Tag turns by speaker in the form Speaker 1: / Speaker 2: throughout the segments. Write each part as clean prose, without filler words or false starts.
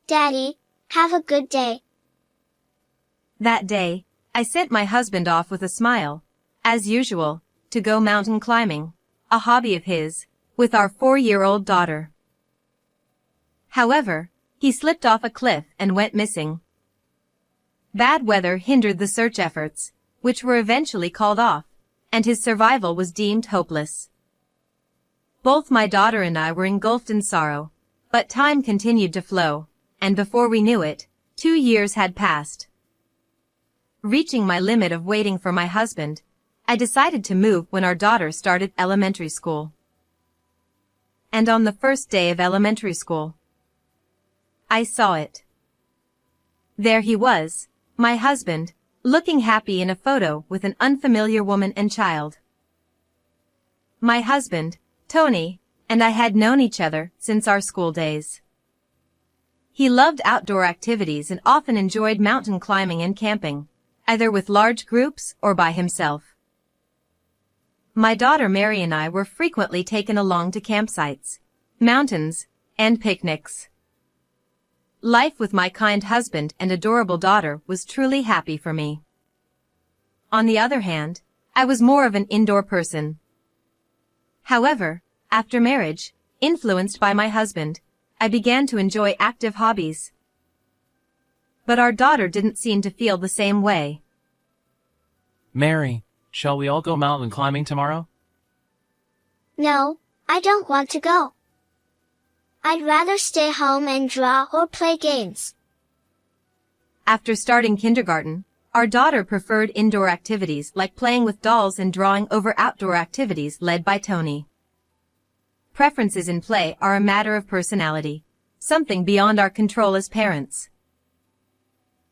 Speaker 1: Daddy, have a good day.
Speaker 2: That day, I sent my husband off with a smile, as usual, to go mountain climbing, a hobby of his, with our 4-year-old daughter. However, he slipped off a cliff and went missing. Bad weather hindered the search efforts, which were eventually called off, and his survival was deemed hopeless. Both my daughter and I were engulfed in sorrow, but time continued to flow, and before we knew it, 2 years had passed. Reaching my limit of waiting for my husband, I decided to move when our daughter started elementary school. And on the first day of elementary school, I saw it. There he was, my husband, looking happy in a photo with an unfamiliar woman and child. My husband, Tony, and I had known each other since our school days. He loved outdoor activities and often enjoyed mountain climbing and camping, either with large groups or by himself. My daughter Mary and I were frequently taken along to campsites, mountains, and picnics. Life with my kind husband and adorable daughter was truly happy for me. On the other hand, I was more of an indoor person. However, after marriage, influenced by my husband, I began to enjoy active hobbies. But our daughter didn't seem to feel the same way.
Speaker 3: Mary, shall we all go mountain climbing tomorrow?
Speaker 1: No, I don't want to go. I'd rather stay home and draw or play games.
Speaker 2: After starting kindergarten, our daughter preferred indoor activities like playing with dolls and drawing over outdoor activities led by Tony. Preferences in play are a matter of personality, something beyond our control as parents.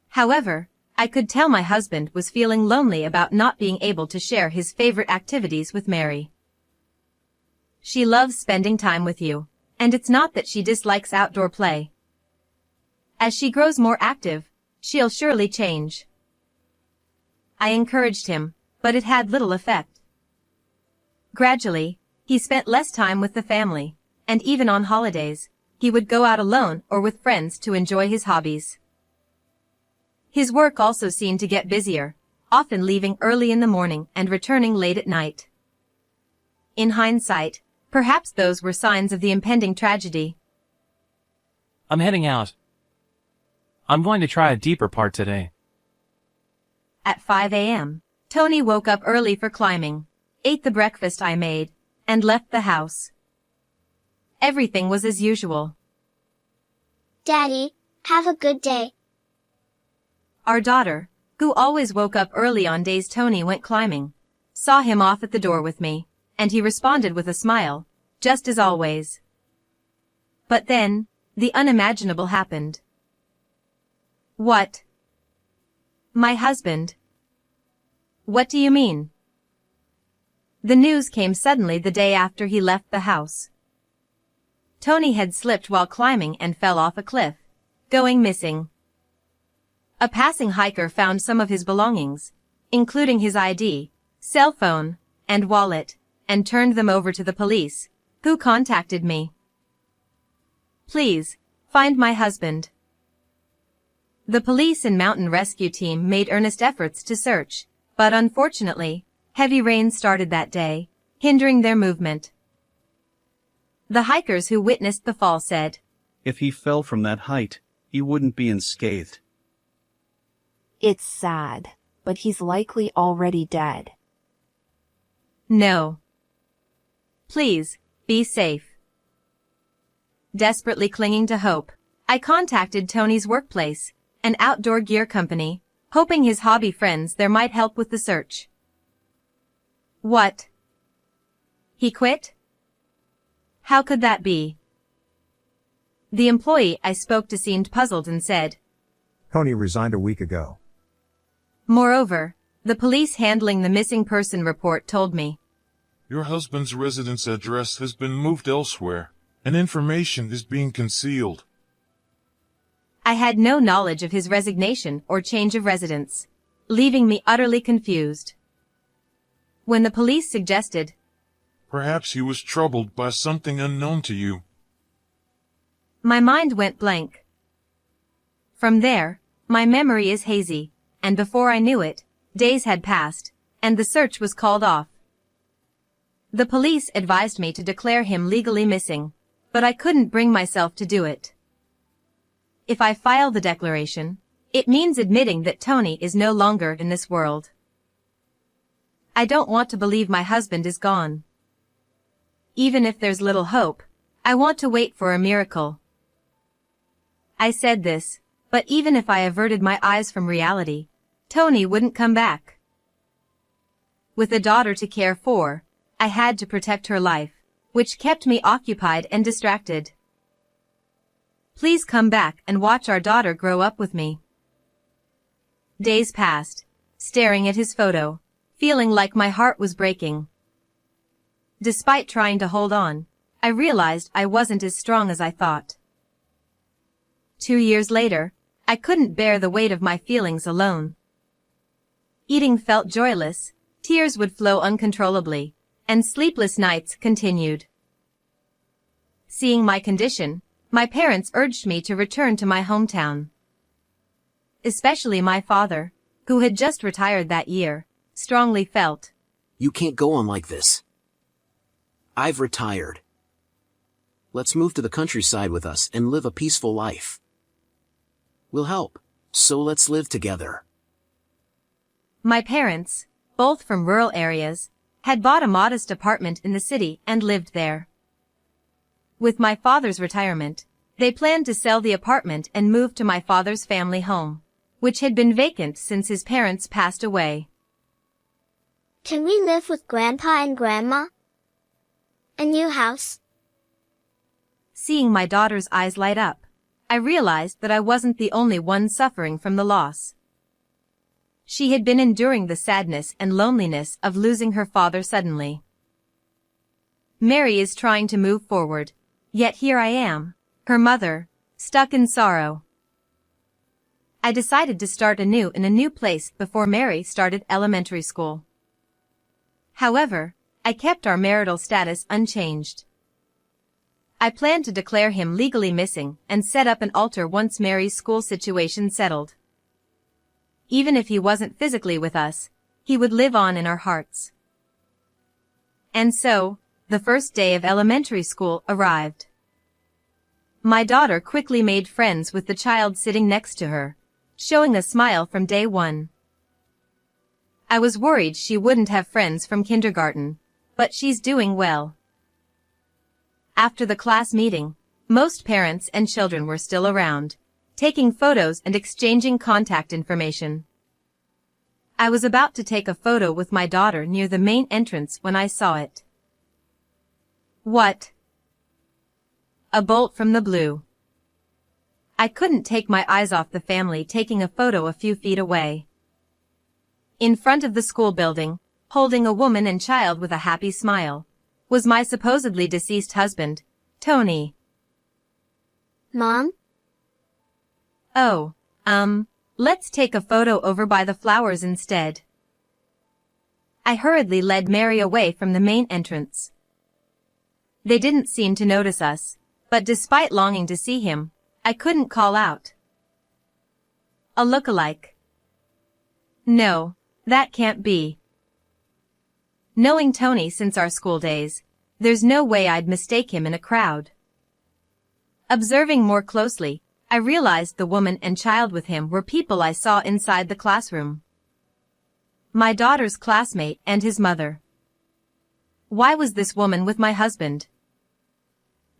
Speaker 2: However, I could tell my husband was feeling lonely about not being able to share his favorite activities with Mary. She loves spending time with you, and it's not that she dislikes outdoor play. As she grows more active, she'll surely change. I encouraged him, but it had little effect. Gradually, he spent less time with the family, and even on holidays, he would go out alone or with friends to enjoy his hobbies. His work also seemed to get busier, often leaving early in the morning and returning late at night. In hindsight, perhaps those were signs of the impending tragedy.
Speaker 3: I'm heading out. I'm going to try a deeper part today.
Speaker 2: At 5 a.m., Tony woke up early for climbing, ate the breakfast I made, and left the house. Everything was as usual.
Speaker 1: Daddy, have a good day.
Speaker 2: Our daughter, who always woke up early on days Tony went climbing, saw him off at the door with me, and he responded with a smile, just as always. But then, the unimaginable happened. What? My husband. What do you mean? The news came suddenly the day after he left the house. Tony had slipped while climbing and fell off a cliff, going missing. A passing hiker found some of his belongings, including his ID, cell phone, and wallet, and turned them over to the police, who contacted me. Please, find my husband. The police and mountain rescue team made earnest efforts to search, but unfortunately, heavy rain started that day, hindering their movement. The hikers who witnessed the fall said,
Speaker 4: "If he fell from that height, he wouldn't be unscathed."
Speaker 5: It's sad, but he's likely already dead.
Speaker 2: No. Please, be safe. Desperately clinging to hope, I contacted Tony's workplace, an outdoor gear company, hoping his hobby friends there might help with the search. What? He quit? How could that be? The employee I spoke to seemed puzzled and said,
Speaker 6: Tony resigned a week ago.
Speaker 2: Moreover, the police handling the missing person report told me,
Speaker 7: Your husband's residence address has been moved elsewhere, and information is being concealed.
Speaker 2: I had no knowledge of his resignation or change of residence, leaving me utterly confused. When the police suggested,
Speaker 7: Perhaps he was troubled by something unknown to you.
Speaker 2: My mind went blank. From there, my memory is hazy, and before I knew it, days had passed, and the search was called off. The police advised me to declare him legally missing, but I couldn't bring myself to do it. If I file the declaration, it means admitting that Tony is no longer in this world. I don't want to believe my husband is gone. Even if there's little hope, I want to wait for a miracle. I said this, but even if I averted my eyes from reality, Tony wouldn't come back. With a daughter to care for, I had to protect her life, which kept me occupied and distracted. Please come back and watch our daughter grow up with me. Days passed, staring at his photo, feeling like my heart was breaking. Despite trying to hold on, I realized I wasn't as strong as I thought. 2 years later, I couldn't bear the weight of my feelings alone. Eating felt joyless, tears would flow uncontrollably, and sleepless nights continued. Seeing my condition, my parents urged me to return to my hometown. Especially my father, who had just retired that year, strongly felt.
Speaker 8: You can't go on like this. I've retired. Let's move to the countryside with us and live a peaceful life. We'll help, so let's live together.
Speaker 2: My parents, both from rural areas, had bought a modest apartment in the city and lived there. With my father's retirement, they planned to sell the apartment and move to my father's family home, which had been vacant since his parents passed away.
Speaker 1: Can we live with Grandpa and Grandma? A new house?
Speaker 2: Seeing my daughter's eyes light up, I realized that I wasn't the only one suffering from the loss. She had been enduring the sadness and loneliness of losing her father suddenly. Mary is trying to move forward, yet here I am, her mother, stuck in sorrow. I decided to start anew in a new place before Mary started elementary school. However, I kept our marital status unchanged. I planned to declare him legally missing and set up an altar once Mary's school situation settled. Even if he wasn't physically with us, he would live on in our hearts. And so, the first day of elementary school arrived. My daughter quickly made friends with the child sitting next to her, showing a smile from day one. I was worried she wouldn't have friends from kindergarten, but she's doing well. After the class meeting, most parents and children were still around, taking photos and exchanging contact information. I was about to take a photo with my daughter near the main entrance when I saw it. What? A bolt from the blue. I couldn't take my eyes off the family taking a photo a few feet away. In front of the school building, holding a woman and child with a happy smile, was my supposedly deceased husband, Tony.
Speaker 1: Mom?
Speaker 2: Oh, let's take a photo over by the flowers instead. I hurriedly led Mary away from the main entrance. They didn't seem to notice us, but despite longing to see him, I couldn't call out. A look-alike. No, that can't be. Knowing Tony since our school days, there's no way I'd mistake him in a crowd. Observing more closely, I realized the woman and child with him were people I saw inside the classroom. My daughter's classmate and his mother. Why was this woman with my husband?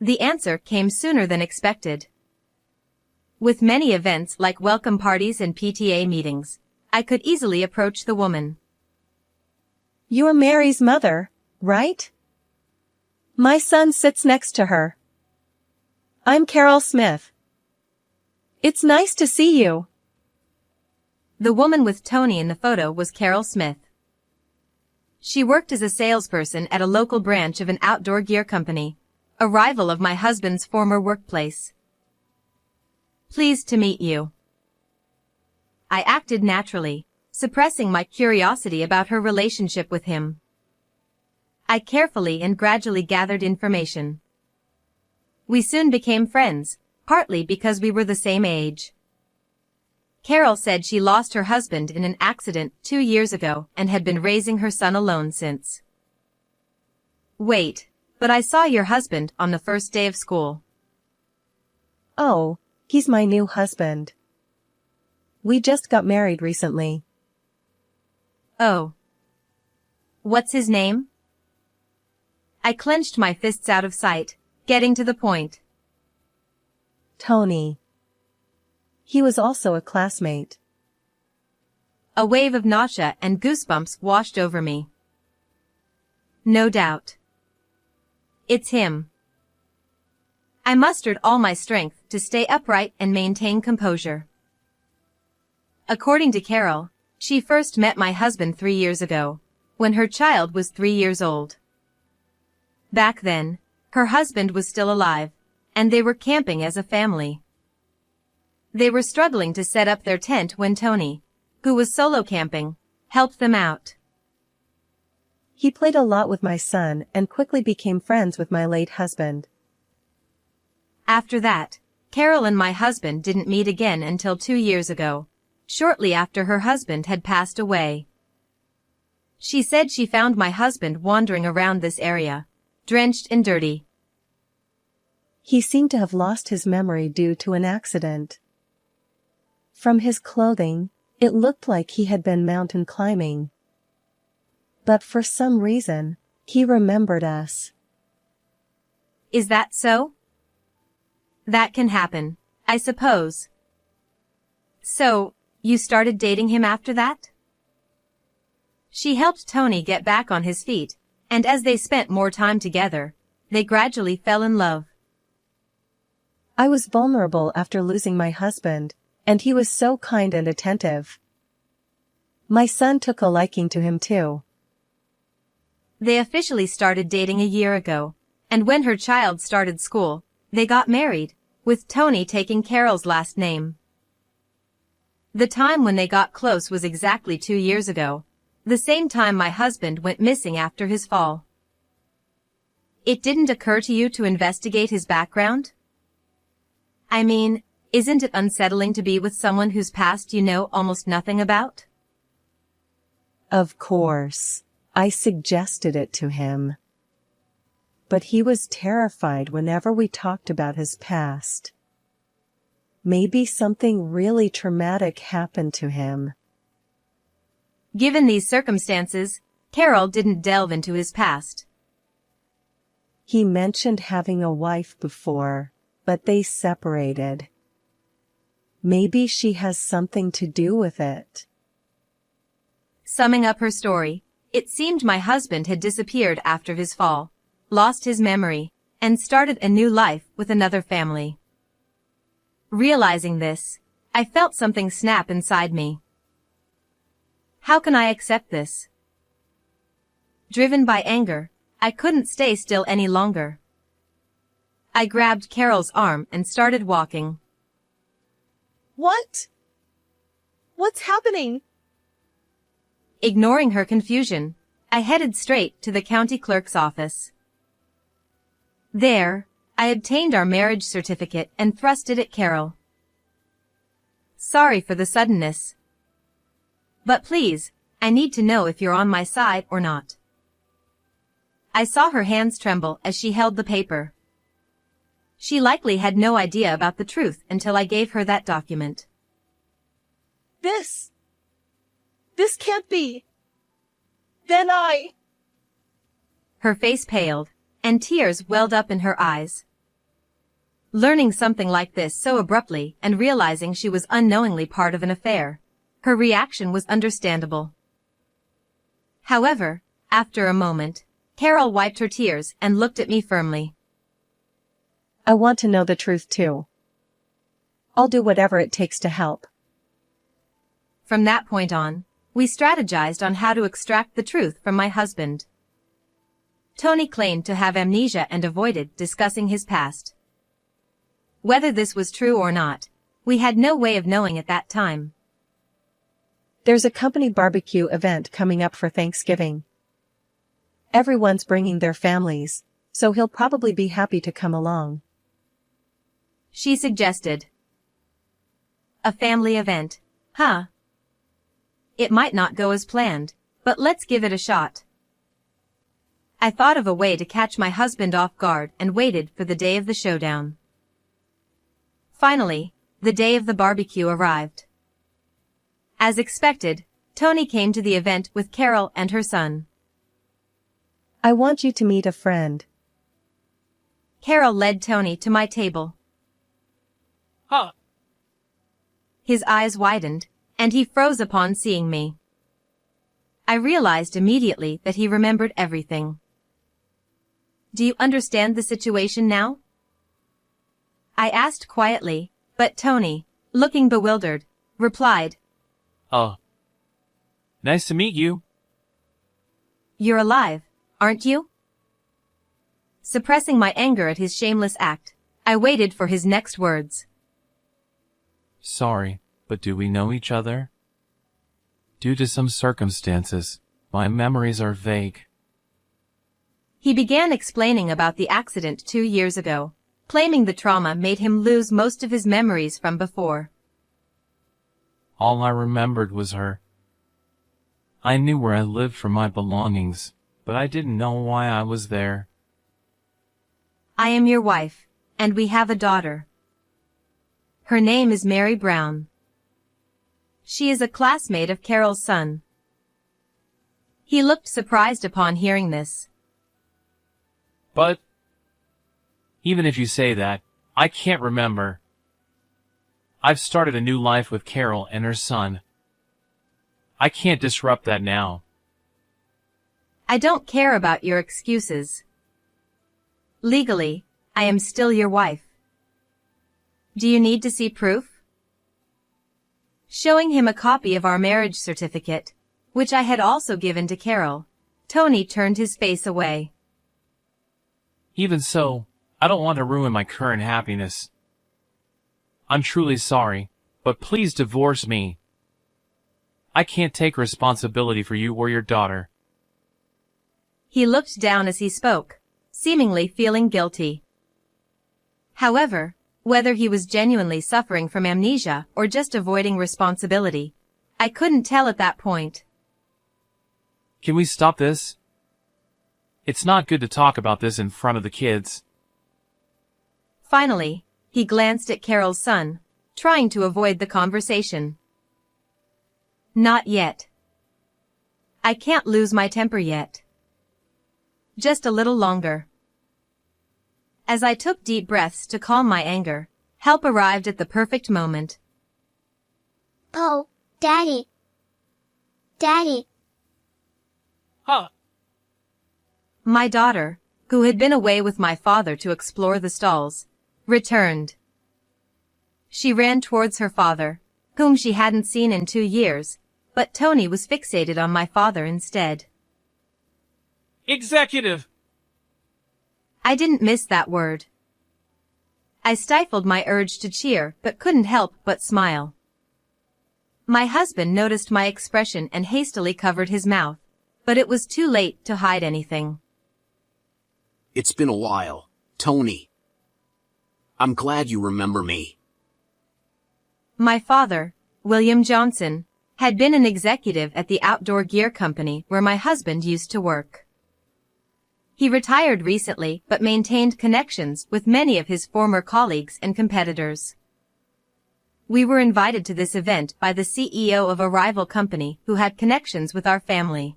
Speaker 2: The answer came sooner than expected. With many events like welcome parties and PTA meetings, I could easily approach the woman.
Speaker 9: You're Mary's mother, right? My son sits next to her. I'm Carol Smith. It's nice to see you.
Speaker 2: The woman with Tony in the photo was Carol Smith. She worked as a salesperson at a local branch of an outdoor gear company, a rival of my husband's former workplace. Pleased to meet you. I acted naturally, suppressing my curiosity about her relationship with him. I carefully and gradually gathered information. We soon became friends, partly because we were the same age. Carol said she lost her husband in an accident 2 years ago and had been raising her son alone since. Wait, but I saw your husband on the first day of school.
Speaker 9: Oh, he's my new husband. We just got married recently.
Speaker 2: Oh. What's his name? I clenched my fists out of sight, getting to the point.
Speaker 9: Tony. He was also a classmate.
Speaker 2: A wave of nausea and goosebumps washed over me. No doubt. It's him. I mustered all my strength to stay upright and maintain composure. According to Carol, she first met my husband 3 years ago, when her child was 3 years old. Back then, her husband was still alive, and they were camping as a family. They were struggling to set up their tent when Tony, who was solo camping, helped them out.
Speaker 9: He played a lot with my son and quickly became friends with my late husband.
Speaker 2: After that, Carol and my husband didn't meet again until 2 years ago, shortly after her husband had passed away. She said she found my husband wandering around this area, drenched and dirty.
Speaker 9: He seemed to have lost his memory due to an accident. From his clothing, it looked like he had been mountain climbing. But for some reason, he remembered us.
Speaker 2: Is that so? That can happen, I suppose. So, you started dating him after that? She helped Tony get back on his feet, and as they spent more time together, they gradually fell in love.
Speaker 9: I was vulnerable after losing my husband, and he was so kind and attentive. My son took a liking to him too.
Speaker 2: They officially started dating a year ago, and when her child started school, they got married, with Tony taking Carol's last name. The time when they got close was exactly 2 years ago, the same time my husband went missing after his fall. It didn't occur to you to investigate his background? I mean, isn't it unsettling to be with someone whose past you know almost nothing about?
Speaker 9: Of course, I suggested it to him. But he was terrified whenever we talked about his past. Maybe something really traumatic happened to him.
Speaker 2: Given these circumstances, Carol didn't delve into his past.
Speaker 9: He mentioned having a wife before, but they separated. Maybe she has something to do with it.
Speaker 2: Summing up her story, it seemed my husband had disappeared after his fall, lost his memory, and started a new life with another family. Realizing this, I felt something snap inside me. How can I accept this? Driven by anger, I couldn't stay still any longer. I grabbed Carol's arm and started walking.
Speaker 9: What? What's happening?
Speaker 2: Ignoring her confusion, I headed straight to the county clerk's office. There, I obtained our marriage certificate and thrust it at Carol. Sorry for the suddenness. But please, I need to know if you're on my side or not. I saw her hands tremble as she held the paper. She likely had no idea about the truth until I gave her that document.
Speaker 9: This can't be. Then
Speaker 2: Her face paled, and tears welled up in her eyes. Learning something like this so abruptly and realizing she was unknowingly part of an affair, her reaction was understandable. However, after a moment, Carol wiped her tears and looked at me firmly.
Speaker 9: I want to know the truth too. I'll do whatever it takes to help.
Speaker 2: From that point on, we strategized on how to extract the truth from my husband. Tony claimed to have amnesia and avoided discussing his past. Whether this was true or not, we had no way of knowing at that time.
Speaker 9: There's a company barbecue event coming up for Thanksgiving. Everyone's bringing their families, so he'll probably be happy to come along.
Speaker 2: She suggested. A family event, Huh. It might not go as planned, but let's give it a shot. I thought of a way to catch my husband off guard and waited for the day of the showdown. Finally, the day of the barbecue arrived. As expected, Tony came to the event with Carol and her son.
Speaker 9: I want you to meet a friend.
Speaker 2: Carol led Tony to my table.
Speaker 3: Huh.
Speaker 2: His eyes widened, and he froze upon seeing me. I realized immediately that he remembered everything. Do you understand the situation now? I asked quietly, but Tony, looking bewildered, replied,
Speaker 3: Nice to meet you.
Speaker 2: You're alive, aren't you? Suppressing my anger at his shameless act, I waited for his next words.
Speaker 3: Sorry, but do we know each other? Due to some circumstances, my memories are vague.
Speaker 2: He began explaining about the accident 2 years ago, claiming the trauma made him lose most of his memories from before.
Speaker 3: All I remembered was her. I knew where I lived for my belongings, but I didn't know why I was there.
Speaker 2: I am your wife, and we have a daughter. Her name is Mary Brown. She is a classmate of Carol's son. He looked surprised upon hearing this.
Speaker 3: But, even if you say that, I can't remember. I've started a new life with Carol and her son. I can't disrupt that now.
Speaker 2: I don't care about your excuses. Legally, I am still your wife. Do you need to see proof? Showing him a copy of our marriage certificate, which I had also given to Carol, Tony turned his face away.
Speaker 3: Even so, I don't want to ruin my current happiness. I'm truly sorry, but please divorce me. I can't take responsibility for you or your daughter.
Speaker 2: He looked down as he spoke, seemingly feeling guilty. However, whether he was genuinely suffering from amnesia or just avoiding responsibility, I couldn't tell at that point.
Speaker 3: Can we stop this? It's not good to talk about this in front of the kids.
Speaker 2: Finally, he glanced at Carol's son, trying to avoid the conversation. Not yet. I can't lose my temper yet. Just a little longer. As I took deep breaths to calm my anger, help arrived at the perfect moment.
Speaker 1: Oh, Daddy. Daddy.
Speaker 3: Huh.
Speaker 2: My daughter, who had been away with my father to explore the stalls, returned. She ran towards her father, whom she hadn't seen in 2 years, but Tony was fixated on my father instead.
Speaker 3: Executive!
Speaker 2: I didn't miss that word. I stifled my urge to cheer but couldn't help but smile. My husband noticed my expression and hastily covered his mouth, but it was too late to hide anything.
Speaker 8: It's been a while, Tony. I'm glad you remember me.
Speaker 2: My father, William Johnson, had been an executive at the outdoor gear company where my husband used to work. He retired recently but maintained connections with many of his former colleagues and competitors. We were invited to this event by the CEO of a rival company who had connections with our family.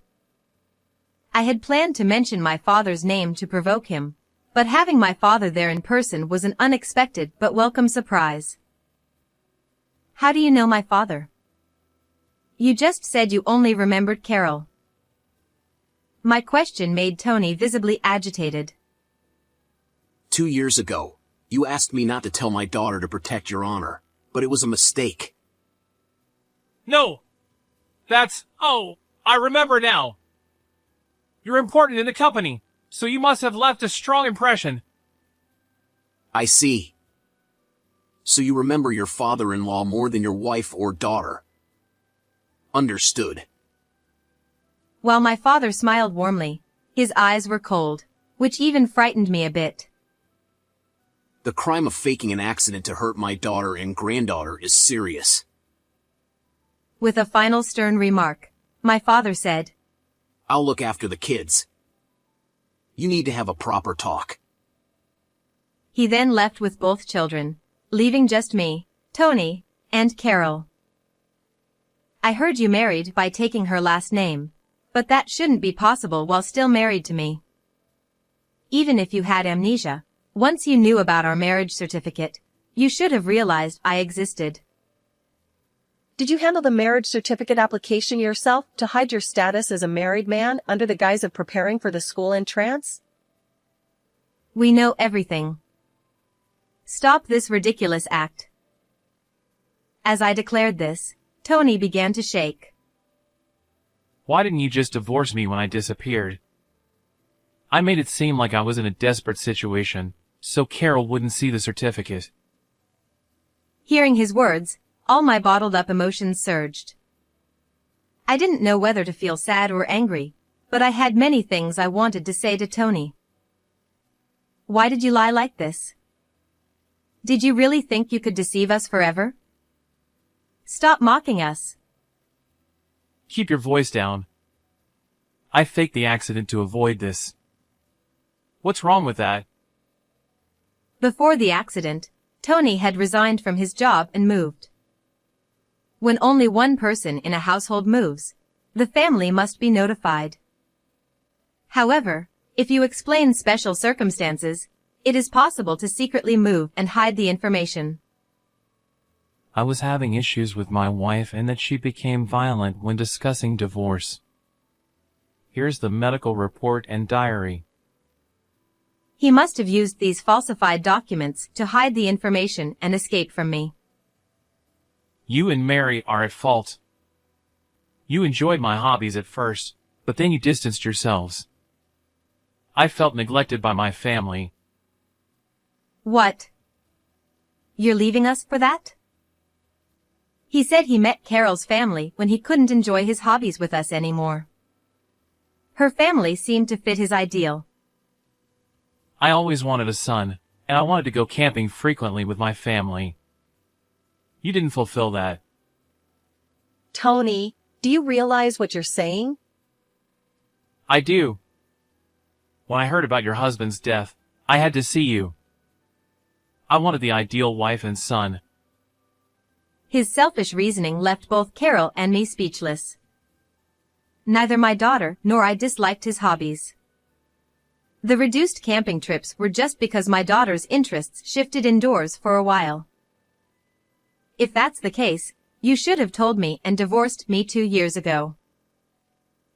Speaker 2: I had planned to mention my father's name to provoke him, but having my father there in person was an unexpected but welcome surprise. How do you know my father? You just said you only remembered Carol. My question made Tony visibly agitated.
Speaker 8: 2 years ago, you asked me not to tell my daughter to protect your honor, but it was a mistake.
Speaker 3: No! I remember now. You're important in the company, so you must have left a strong impression.
Speaker 8: I see. So you remember your father-in-law more than your wife or daughter. Understood.
Speaker 2: While my father smiled warmly, his eyes were cold, which even frightened me a bit.
Speaker 8: The crime of faking an accident to hurt my daughter and granddaughter is serious.
Speaker 2: With a final stern remark, my father said,
Speaker 8: I'll look after the kids. You need to have a proper talk.
Speaker 2: He then left with both children, leaving just me, Tony, and Carol. I heard you married by taking her last name, but that shouldn't be possible while still married to me. Even if you had amnesia, once you knew about our marriage certificate, you should have realized I existed.
Speaker 9: Did you handle the marriage certificate application yourself to hide your status as a married man under the guise of preparing for the school entrance?
Speaker 2: We know everything. Stop this ridiculous act. As I declared this, Tony began to shake.
Speaker 3: Why didn't you just divorce me when I disappeared? I made it seem like I was in a desperate situation, so Carol wouldn't see the certificate.
Speaker 2: Hearing his words, all my bottled-up emotions surged. I didn't know whether to feel sad or angry, but I had many things I wanted to say to Tony. Why did you lie like this? Did you really think you could deceive us forever? Stop mocking us.
Speaker 3: Keep your voice down. I faked the accident to avoid this. What's wrong with that?
Speaker 2: Before the accident, Tony had resigned from his job and moved. When only one person in a household moves, the family must be notified. However, if you explain special circumstances, it is possible to secretly move and hide the information.
Speaker 3: I was having issues with my wife and that she became violent when discussing divorce. Here's the medical report and diary.
Speaker 2: He must have used these falsified documents to hide the information and escape from me.
Speaker 3: You and Mary are at fault. You enjoyed my hobbies at first, but then you distanced yourselves. I felt neglected by my family.
Speaker 2: What? You're leaving us for that? He said he met Carol's family when he couldn't enjoy his hobbies with us anymore. Her family seemed to fit his ideal.
Speaker 3: I always wanted a son, and I wanted to go camping frequently with my family. You didn't fulfill that.
Speaker 9: Tony, do you realize what you're saying?
Speaker 3: I do. When I heard about your husband's death, I had to see you. I wanted the ideal wife and son.
Speaker 2: His selfish reasoning left both Carol and me speechless. Neither my daughter nor I disliked his hobbies. The reduced camping trips were just because my daughter's interests shifted indoors for a while. If that's the case, you should have told me and divorced me 2 years ago.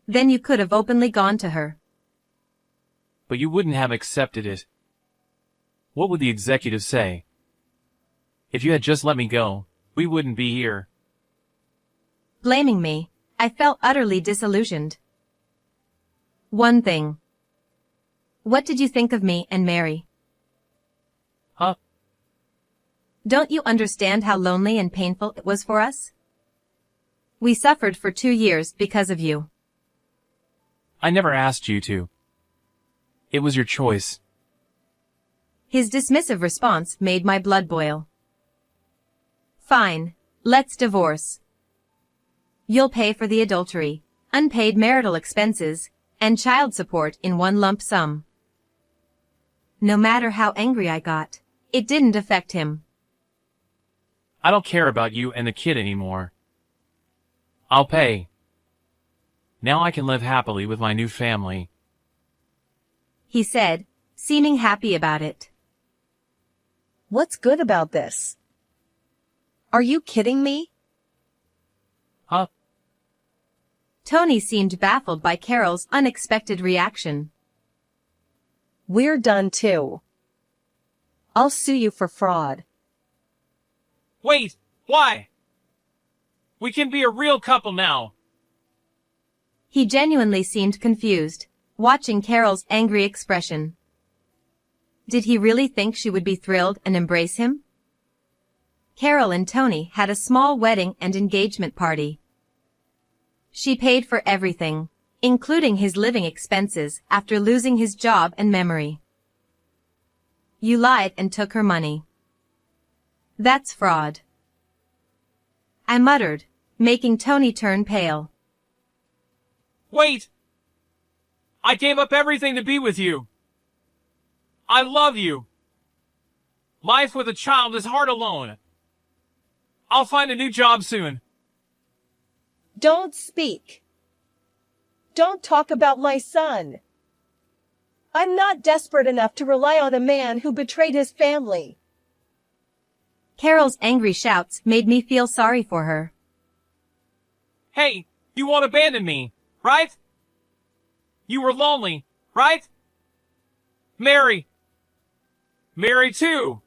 Speaker 2: Then you could have openly gone to her.
Speaker 3: But you wouldn't have accepted it. What would the executive say? If you had just let me go, we wouldn't be here.
Speaker 2: Blaming me, I felt utterly disillusioned. One thing. What did you think of me and Mary?
Speaker 3: Huh?
Speaker 2: Don't you understand how lonely and painful it was for us? We suffered for 2 years because of you.
Speaker 3: I never asked you to. It was your choice.
Speaker 2: His dismissive response made my blood boil. Fine, let's divorce. You'll pay for the adultery, unpaid marital expenses, and child support in one lump sum. No matter how angry I got, it didn't affect him.
Speaker 3: I don't care about you and the kid anymore. I'll pay. Now I can live happily with my new family.
Speaker 2: He said, seeming happy about it.
Speaker 9: What's good about this? Are you kidding me?
Speaker 3: Huh?
Speaker 2: Tony seemed baffled by Carol's unexpected reaction.
Speaker 9: We're done too. I'll sue you for fraud.
Speaker 3: Wait, why? We can be a real couple now.
Speaker 2: He genuinely seemed confused, watching Carol's angry expression. Did he really think she would be thrilled and embrace him? Carol and Tony had a small wedding and engagement party. She paid for everything, including his living expenses after losing his job and memory. You lied and took her money. That's fraud. I muttered, making Tony turn pale.
Speaker 3: Wait! I gave up everything to be with you. I love you. Life with a child is hard alone. I'll find a new job soon.
Speaker 9: Don't speak. Don't talk about my son. I'm not desperate enough to rely on a man who betrayed his family.
Speaker 2: Carol's angry shouts made me feel sorry for her.
Speaker 3: Hey, you won't abandon me, right? You were lonely, right? Mary. Mary too.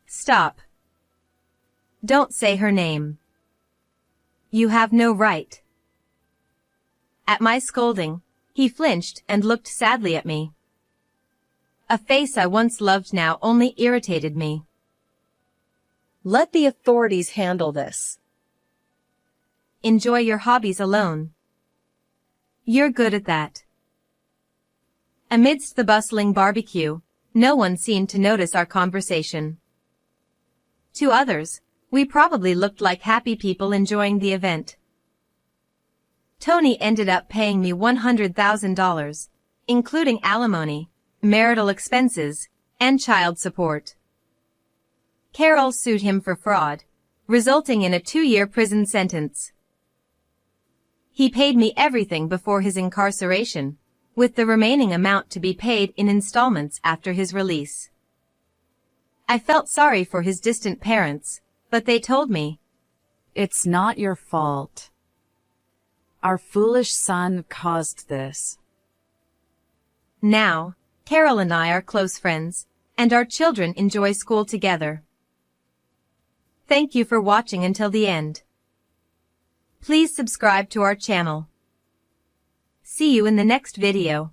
Speaker 2: Stop. Don't say her name. You have no right. At my scolding, he flinched and looked sadly at me. A face I once loved now only irritated me.
Speaker 9: Let the authorities handle this.
Speaker 2: Enjoy your hobbies alone. You're good at that. Amidst the bustling barbecue, no one seemed to notice our conversation. To others, we probably looked like happy people enjoying the event. Tony ended up paying me $100,000, including alimony, marital expenses, and child support. Carol sued him for fraud, resulting in a 2-year prison sentence. He paid me everything before his incarceration, with the remaining amount to be paid in installments after his release. I felt sorry for his distant parents, but they told me,
Speaker 5: It's not your fault. Our foolish son caused this.
Speaker 2: Now, Carol and I are close friends, and our children enjoy school together. Thank you for watching until the end. Please subscribe to our channel. See you in the next video.